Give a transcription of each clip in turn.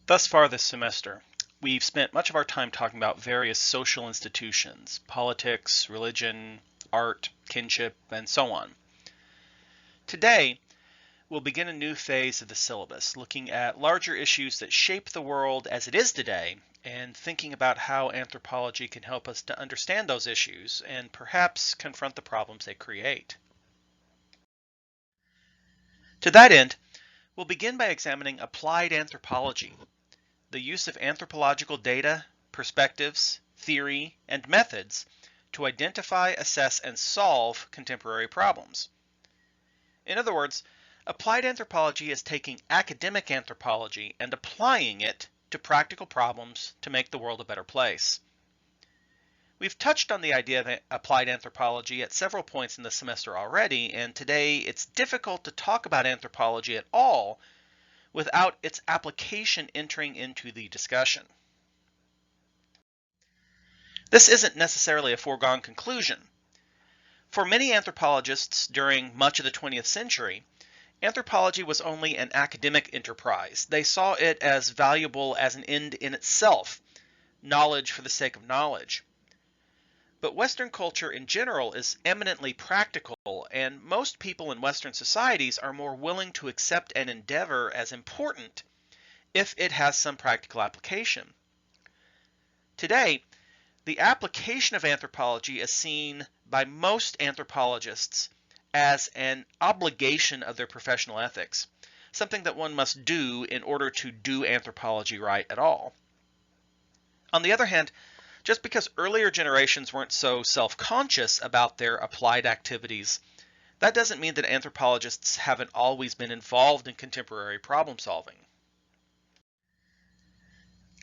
Thus far this semester, we've spent much of our time talking about various social institutions, politics, religion, art, kinship, and so on. Today, we'll begin a new phase of the syllabus, looking at larger issues that shape the world as it is today, and thinking about how anthropology can help us to understand those issues and perhaps confront the problems they create. To that end, we'll begin by examining applied anthropology, the use of anthropological data, perspectives, theory, and methods to identify, assess, and solve contemporary problems. In other words, applied anthropology is taking academic anthropology and applying it to practical problems to make the world a better place. We've touched on the idea of applied anthropology at several points in the semester already, and today it's difficult to talk about anthropology at all without its application entering into the discussion. This isn't necessarily a foregone conclusion. For many anthropologists during much of the 20th century, anthropology was only an academic enterprise. They saw it as valuable as an end in itself, knowledge for the sake of knowledge. But Western culture in general is eminently practical, and most people in Western societies are more willing to accept an endeavor as important if it has some practical application. Today, the application of anthropology is seen by most anthropologists as an obligation of their professional ethics, something that one must do in order to do anthropology right at all. On the other hand, just because earlier generations weren't so self-conscious about their applied activities, that doesn't mean that anthropologists haven't always been involved in contemporary problem solving.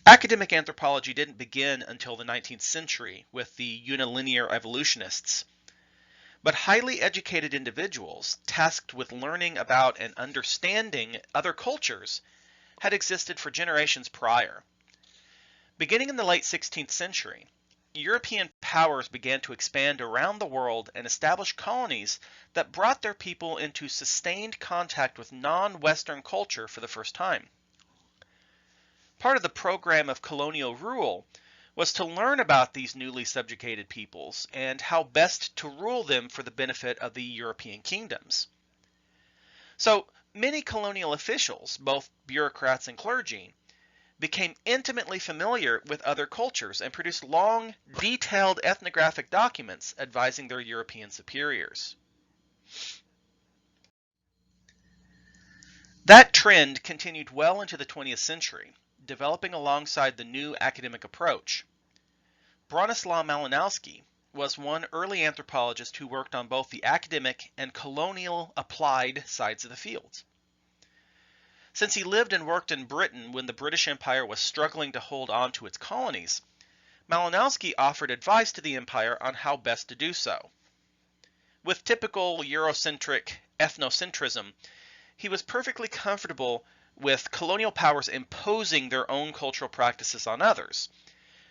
Academic anthropology didn't begin until the 19th century with the unilinear evolutionists, but highly educated individuals tasked with learning about and understanding other cultures had existed for generations prior. Beginning in the late 16th century, European powers began to expand around the world and establish colonies that brought their people into sustained contact with non-Western culture for the first time. Part of the program of colonial rule was to learn about these newly subjugated peoples and how best to rule them for the benefit of the European kingdoms. So many colonial officials, both bureaucrats and clergy, became intimately familiar with other cultures and produced long, detailed ethnographic documents advising their European superiors. That trend continued well into the 20th century, developing alongside the new academic approach. Bronislaw Malinowski was one early anthropologist who worked on both the academic and colonial applied sides of the field. Since he lived and worked in Britain when the British Empire was struggling to hold on to its colonies, Malinowski offered advice to the empire on how best to do so. With typical Eurocentric ethnocentrism, he was perfectly comfortable with colonial powers imposing their own cultural practices on others.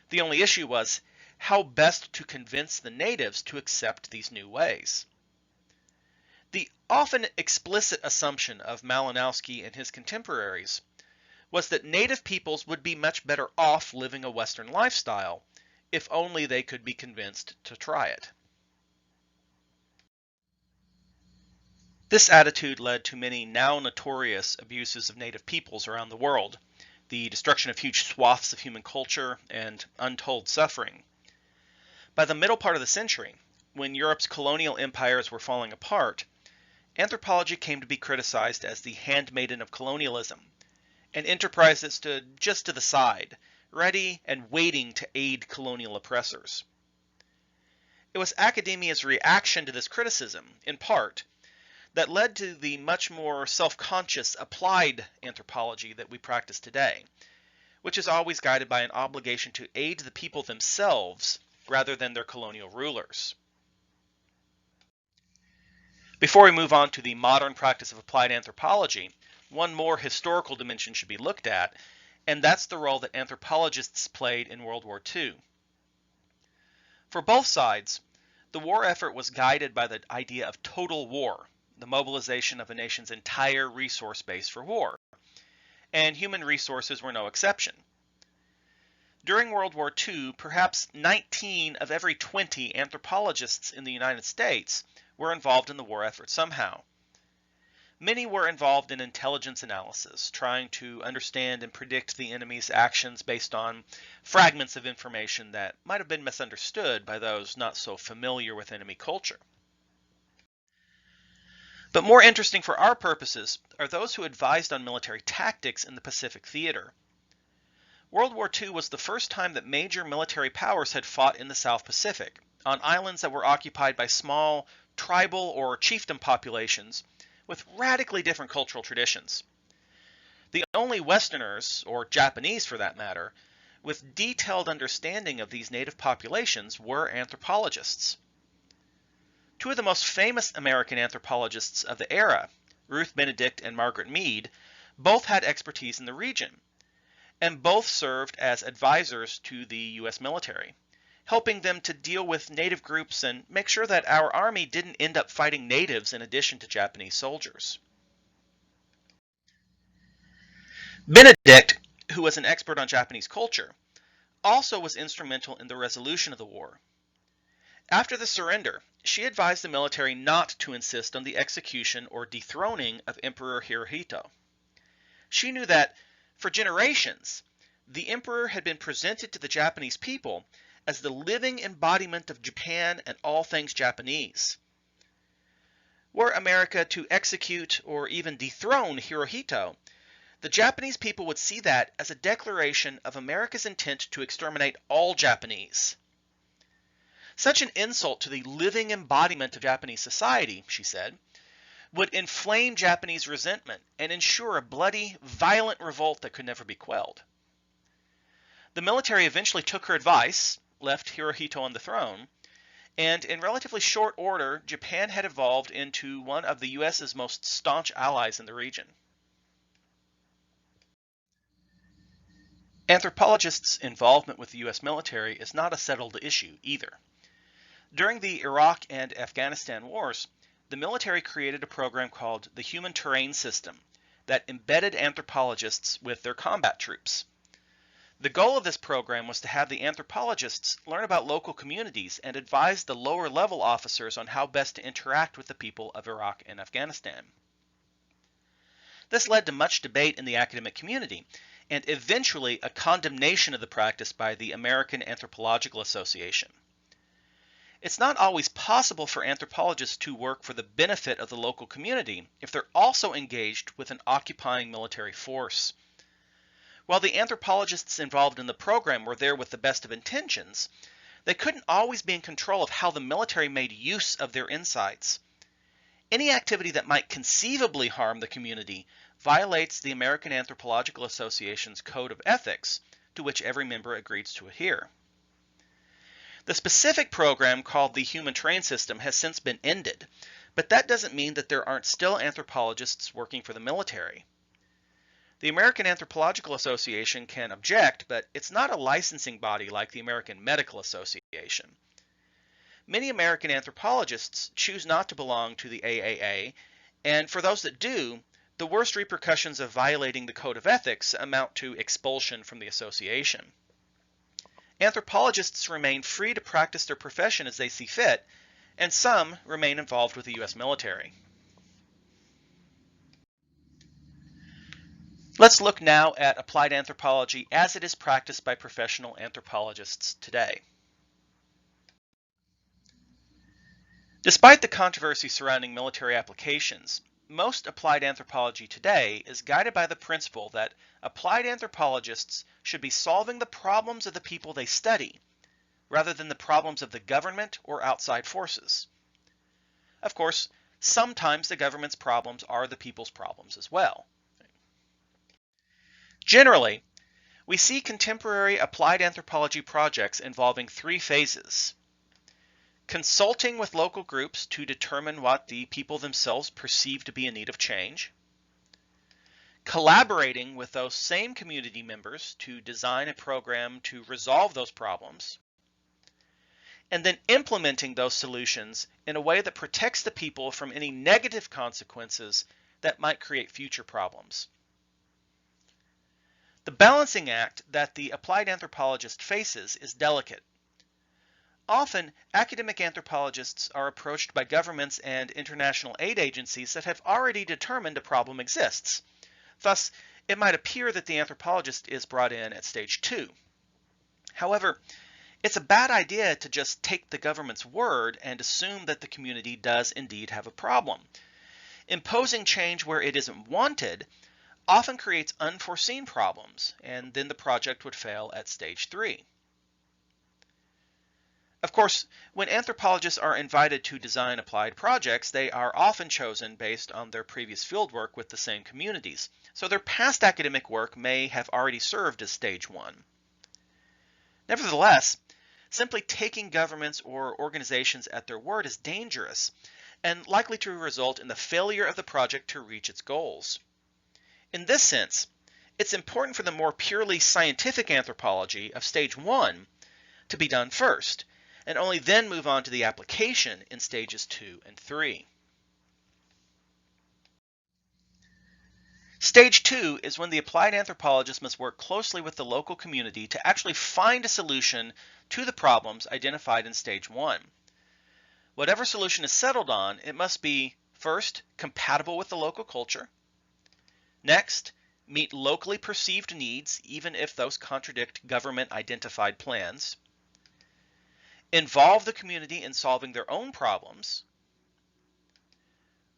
The only issue was how best to convince the natives to accept these new ways. The often explicit assumption of Malinowski and his contemporaries was that native peoples would be much better off living a Western lifestyle if only they could be convinced to try it. This attitude led to many now notorious abuses of native peoples around the world, the destruction of huge swaths of human culture, and untold suffering. By the middle part of the century, when Europe's colonial empires were falling apart, anthropology came to be criticized as the Handmaiden of Colonialism, an enterprise that stood just to the side, ready and waiting to aid colonial oppressors. It was academia's reaction to this criticism, in part, that led to the much more self-conscious applied anthropology that we practice today, which is always guided by an obligation to aid the people themselves rather than their colonial rulers. Before we move on to the modern practice of applied anthropology, one more historical dimension should be looked at, and that's the role that anthropologists played in World War II. For both sides, the war effort was guided by the idea of total war, the mobilization of a nation's entire resource base for war. and human resources were no exception. During World War II, perhaps 19 of every 20 anthropologists in the United States were involved in the war effort somehow. Many were involved in intelligence analysis, trying to understand and predict the enemy's actions based on fragments of information that might have been misunderstood by those not so familiar with enemy culture. But more interesting for our purposes are those who advised on military tactics in the Pacific theater. World War II was the first time that major military powers had fought in the South Pacific, on islands that were occupied by small, tribal or chieftain populations with radically different cultural traditions. The only Westerners, or Japanese for that matter, with detailed understanding of these native populations were anthropologists. Two of the most famous American anthropologists of the era, Ruth, Benedict, and Margaret Mead, both had expertise in the region, and both served as advisors to the U.S. military, helping them to deal with native groups and make sure that our army didn't end up fighting natives in addition to Japanese soldiers. Benedict, who was an expert on Japanese culture, also was instrumental in the resolution of the war. After the surrender, she advised the military not to insist on the execution or dethroning of Emperor Hirohito. She knew that, for generations, the emperor had been presented to the Japanese people as the living embodiment of Japan and all things Japanese. Were America to execute or even dethrone Hirohito, the Japanese people would see that as a declaration of America's intent to exterminate all Japanese. Such an insult to the living embodiment of Japanese society, she said, would inflame Japanese resentment and ensure a bloody, violent revolt that could never be quelled. The military eventually took her advice, left Hirohito on the throne, and in relatively short order, Japan had evolved into one of the U.S.'s most staunch allies in the region. Anthropologists' involvement with the U.S. military is not a settled issue either. During the Iraq and Afghanistan wars, the military created a program called the Human Terrain System that embedded anthropologists with their combat troops. The goal of this program was to have the anthropologists learn about local communities and advise the lower level officers on how best to interact with the people of Iraq and Afghanistan. This led to much debate in the academic community and eventually a condemnation of the practice by the American Anthropological Association. It's not always possible for anthropologists to work for the benefit of the local community if they're also engaged with an occupying military force. While the anthropologists involved in the program were there with the best of intentions, they couldn't always be in control of how the military made use of their insights. Any activity that might conceivably harm the community violates the American Anthropological Association's Code of Ethics, to which every member agrees to adhere. The specific program called the Human Terrain System has since been ended, but that doesn't mean that there aren't still anthropologists working for the military. The American Anthropological Association can object, but it's not a licensing body like the American Medical Association. Many American anthropologists choose not to belong to the AAA, and for those that do, the worst repercussions of violating the Code of Ethics amount to expulsion from the association. Anthropologists remain free to practice their profession as they see fit, and some remain involved with the U.S. military. Let's look now at applied anthropology as it is practiced by professional anthropologists today. Despite the controversy surrounding military applications, most applied anthropology today is guided by the principle that applied anthropologists should be solving the problems of the people they study, rather than the problems of the government or outside forces. Of course, sometimes the government's problems are the people's problems as well. Generally, we see contemporary applied anthropology projects involving three phases: consulting with local groups to determine what the people themselves perceive to be in need of change, collaborating with those same community members to design a program to resolve those problems, and then implementing those solutions in a way that protects the people from any negative consequences that might create future problems. The balancing act that the applied anthropologist faces is delicate. Often, academic anthropologists are approached by governments and international aid agencies that have already determined a problem exists. Thus, it might appear that the anthropologist is brought in at stage 2. However, it's a bad idea to just take the government's word and assume that the community does indeed have a problem. Imposing change where it isn't wanted often creates unforeseen problems, and then the project would fail at stage 3. Of course, when anthropologists are invited to design applied projects, they are often chosen based on their previous fieldwork with the same communities, so their past academic work may have already served as stage 1. Nevertheless, simply taking governments or organizations at their word is dangerous and likely to result in the failure of the project to reach its goals. In this sense, it's important for the more purely scientific anthropology of stage 1 to be done first, and only then move on to the application in stages 2 and 3. Stage 2 is when the applied anthropologist must work closely with the local community to actually find a solution to the problems identified in stage 1. Whatever solution is settled on, it must be, first, compatible with the local culture. Next, meet locally perceived needs, even if those contradict government-identified plans. Involve the community in solving their own problems.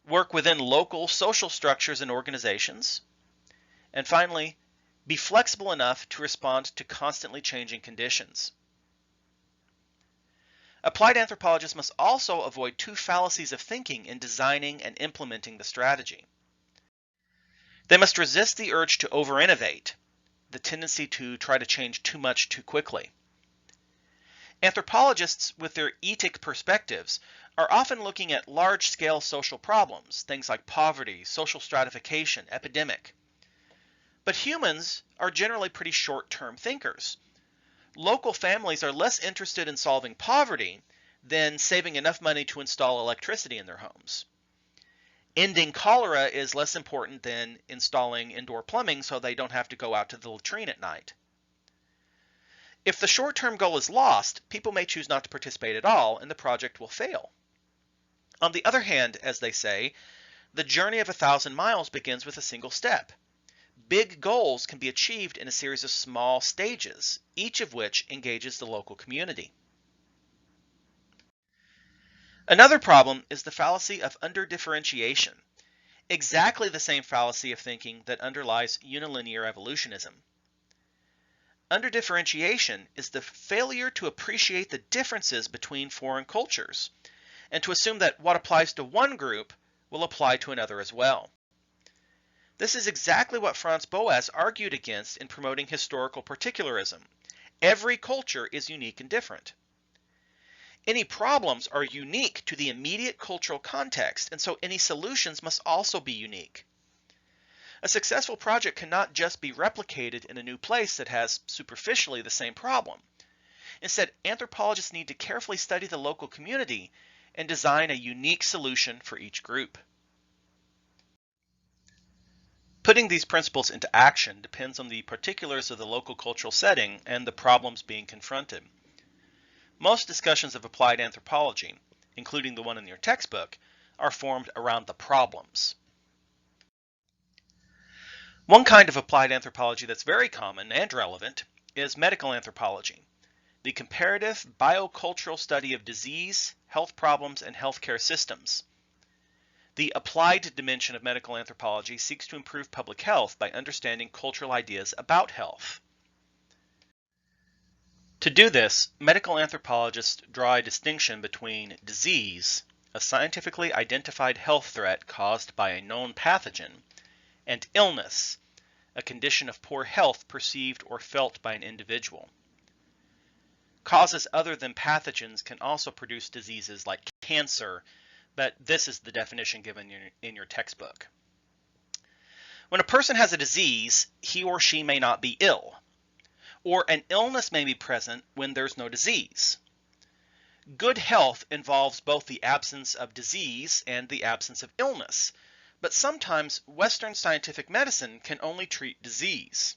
Work within local social structures and organizations. And finally, be flexible enough to respond to constantly changing conditions. Applied anthropologists must also avoid 2 fallacies of thinking in designing and implementing the strategy. They must resist the urge to overinnovate, the tendency to try to change too much too quickly. Anthropologists, with their etic perspectives, are often looking at large-scale social problems, things like poverty, social stratification, epidemic. But humans are generally pretty short-term thinkers. Local families are less interested in solving poverty than saving enough money to install electricity in their homes. Ending cholera is less important than installing indoor plumbing so they don't have to go out to the latrine at night. If the short-term goal is lost, people may choose not to participate at all, and the project will fail. On the other hand, as they say, the journey of 1,000 miles begins with a single step. Big goals can be achieved in a series of small stages, each of which engages the local community. Another problem is the fallacy of underdifferentiation, exactly the same fallacy of thinking that underlies unilinear evolutionism. Underdifferentiation is the failure to appreciate the differences between foreign cultures, and to assume that what applies to one group will apply to another as well. This is exactly what Franz Boas argued against in promoting historical particularism. Every culture is unique and different. Any problems are unique to the immediate cultural context, and so any solutions must also be unique. A successful project cannot just be replicated in a new place that has superficially the same problem. Instead, anthropologists need to carefully study the local community and design a unique solution for each group. Putting these principles into action depends on the particulars of the local cultural setting and the problems being confronted. Most discussions of applied anthropology, including the one in your textbook, are formed around the problems. One kind of applied anthropology that's very common and relevant is medical anthropology, the comparative biocultural study of disease, health problems, and healthcare systems. The applied dimension of medical anthropology seeks to improve public health by understanding cultural ideas about health. To do this, medical anthropologists draw a distinction between disease, a scientifically identified health threat caused by a known pathogen, and illness, a condition of poor health perceived or felt by an individual. Causes other than pathogens can also produce diseases like cancer, but this is the definition given in your textbook. When a person has a disease, he or she may not be ill, or an illness may be present when there's no disease. Good health involves both the absence of disease and the absence of illness, but sometimes Western scientific medicine can only treat disease.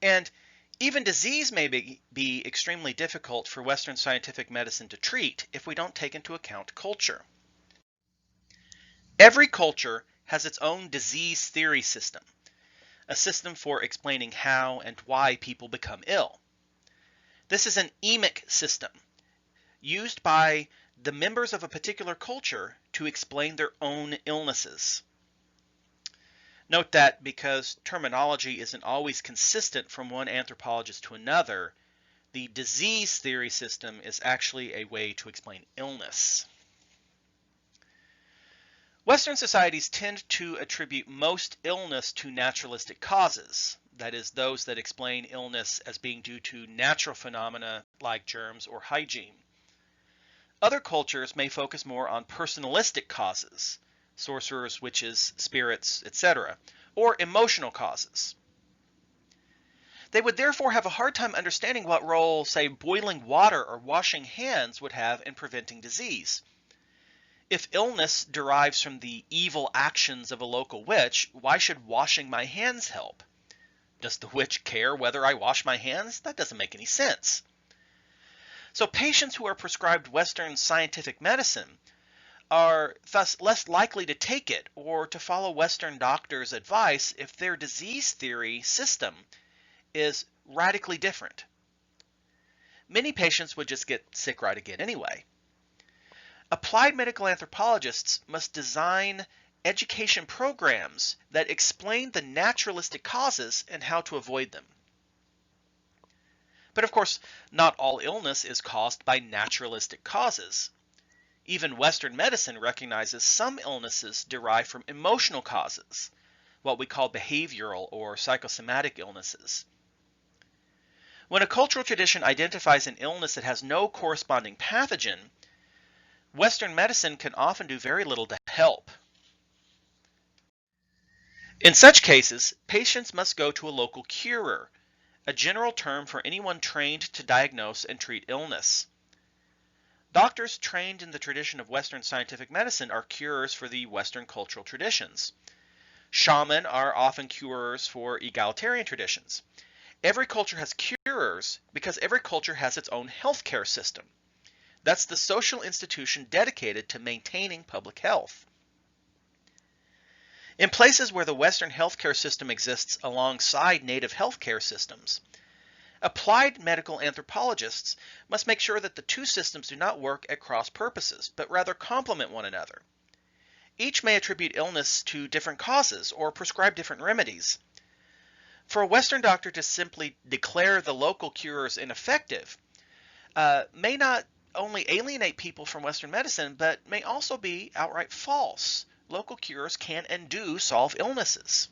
And even disease may be extremely difficult for Western scientific medicine to treat if we don't take into account culture. Every culture has its own disease theory system, a system for explaining how and why people become ill. This is an emic system used by the members of a particular culture to explain their own illnesses. Note that because terminology isn't always consistent from one anthropologist to another, the disease theory system is actually a way to explain illness. Western societies tend to attribute most illness to naturalistic causes, that is, those that explain illness as being due to natural phenomena like germs or hygiene. Other cultures may focus more on personalistic causes, sorcerers, witches, spirits, etc., or emotional causes. They would therefore have a hard time understanding what role, say, boiling water or washing hands would have in preventing disease. If illness derives from the evil actions of a local witch, why should washing my hands help? Does the witch care whether I wash my hands? That doesn't make any sense. So patients who are prescribed Western scientific medicine are thus less likely to take it or to follow Western doctors' advice if their disease theory system is radically different. Many patients would just get sick right again anyway. Applied medical anthropologists must design education programs that explain the naturalistic causes and how to avoid them. But of course, not all illness is caused by naturalistic causes. Even Western medicine recognizes some illnesses derive from emotional causes, what we call behavioral or psychosomatic illnesses. When a cultural tradition identifies an illness that has no corresponding pathogen, Western medicine can often do very little to help. In such cases, patients must go to a local curer, a general term for anyone trained to diagnose and treat illness. Doctors trained in the tradition of Western scientific medicine are curers for the Western cultural traditions. Shaman are often curers for egalitarian traditions. Every culture has curers because every culture has its own healthcare system. That's the social institution dedicated to maintaining public health. In places where the Western healthcare system exists alongside native healthcare systems, applied medical anthropologists must make sure that the two systems do not work at cross purposes, but rather complement one another. Each may attribute illness to different causes or prescribe different remedies. For a Western doctor to simply declare the local cures ineffective may not only alienate people from Western medicine, but may also be outright false. Local cures can and do solve illnesses.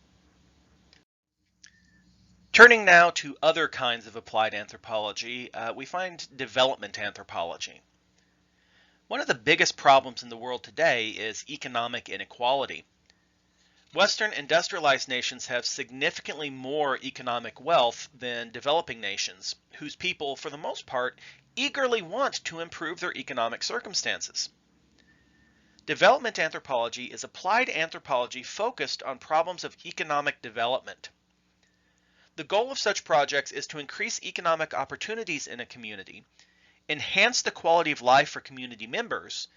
Turning now to other kinds of applied anthropology, we find development anthropology. One of the biggest problems in the world today is economic inequality. Western industrialized nations have significantly more economic wealth than developing nations, whose people, for the most part, eagerly want to improve their economic circumstances. Development anthropology is applied anthropology focused on problems of economic development. The goal of such projects is to increase economic opportunities in a community, enhance the quality of life for community members,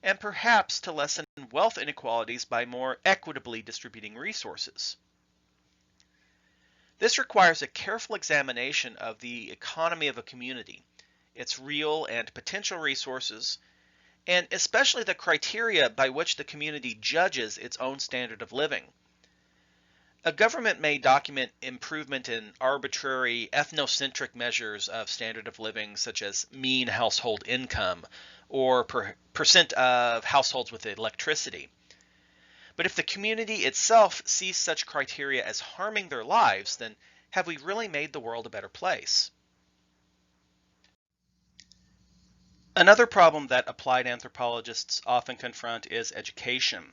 and perhaps to lessen wealth inequalities by more equitably distributing resources. This requires a careful examination of the economy of a community, its real and potential resources, and especially the criteria by which the community judges its own standard of living. A government may document improvement in arbitrary ethnocentric measures of standard of living, such as mean household income or percent of households with electricity. But if the community itself sees such criteria as harming their lives, then have we really made the world a better place? Another problem that applied anthropologists often confront is education.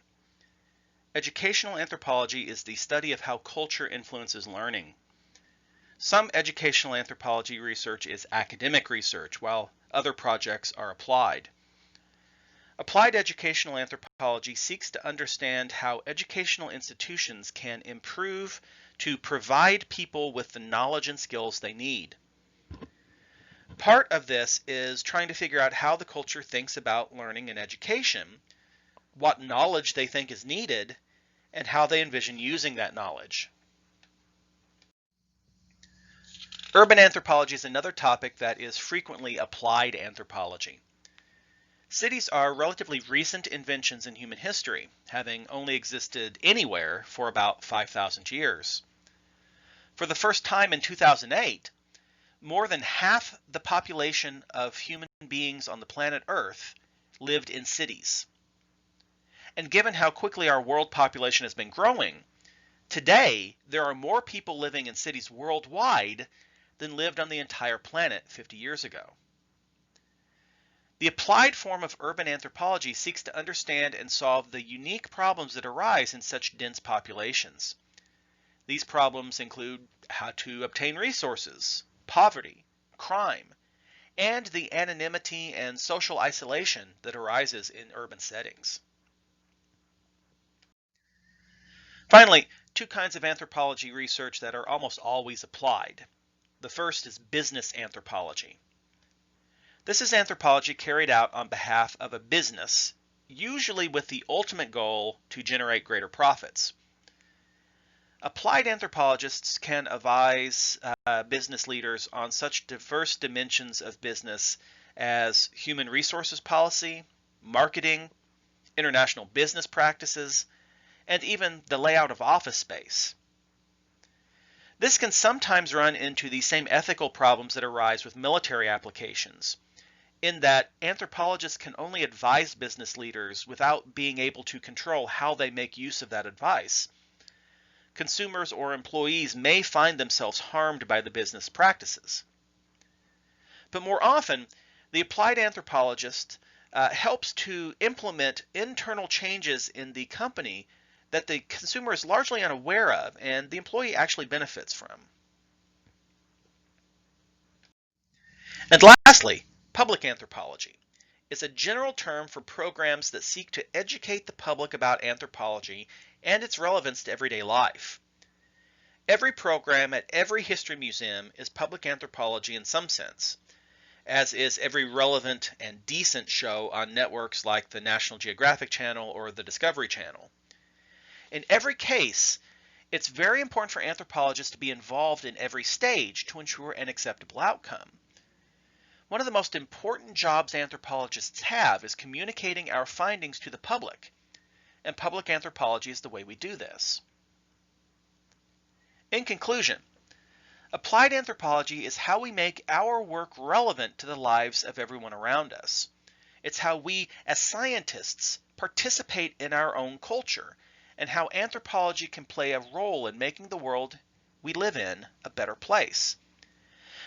Educational anthropology is the study of how culture influences learning. Some educational anthropology research is academic research, while other projects are applied. Applied educational anthropology seeks to understand how educational institutions can improve to provide people with the knowledge and skills they need. Part of this is trying to figure out how the culture thinks about learning and education, what knowledge they think is needed, and how they envision using that knowledge. Urban anthropology is another topic that is frequently applied anthropology. Cities are relatively recent inventions in human history, having only existed anywhere for about 5,000 years. For the first time in 2008, more than half the population of human beings on the planet Earth lived in cities. And given how quickly our world population has been growing, today there are more people living in cities worldwide than lived on the entire planet 50 years ago. The applied form of urban anthropology seeks to understand and solve the unique problems that arise in such dense populations. These problems include how to obtain resources, poverty, crime, and the anonymity and social isolation that arises in urban settings. Finally, two kinds of anthropology research that are almost always applied. The first is business anthropology. This is anthropology carried out on behalf of a business, usually with the ultimate goal to generate greater profits. Applied anthropologists can advise business leaders on such diverse dimensions of business as human resources policy, marketing, international business practices, and even the layout of office space. This can sometimes run into the same ethical problems that arise with military applications, in that anthropologists can only advise business leaders without being able to control how they make use of that advice. Consumers or employees may find themselves harmed by the business practices. But more often, the applied anthropologist helps to implement internal changes in the company that the consumer is largely unaware of and the employee actually benefits from. And lastly, public anthropology is a general term for programs that seek to educate the public about anthropology and its relevance to everyday life. Every program at every history museum is public anthropology in some sense, as is every relevant and decent show on networks like the National Geographic Channel or the Discovery Channel. In every case, it's very important for anthropologists to be involved in every stage to ensure an acceptable outcome. One of the most important jobs anthropologists have is communicating our findings to the public, and public anthropology is the way we do this. In conclusion, applied anthropology is how we make our work relevant to the lives of everyone around us. It's how we, as scientists, participate in our own culture, and how anthropology can play a role in making the world we live in a better place.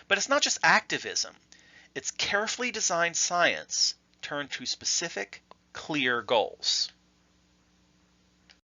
But it's not just activism. It's carefully designed science turned to specific, clear goals.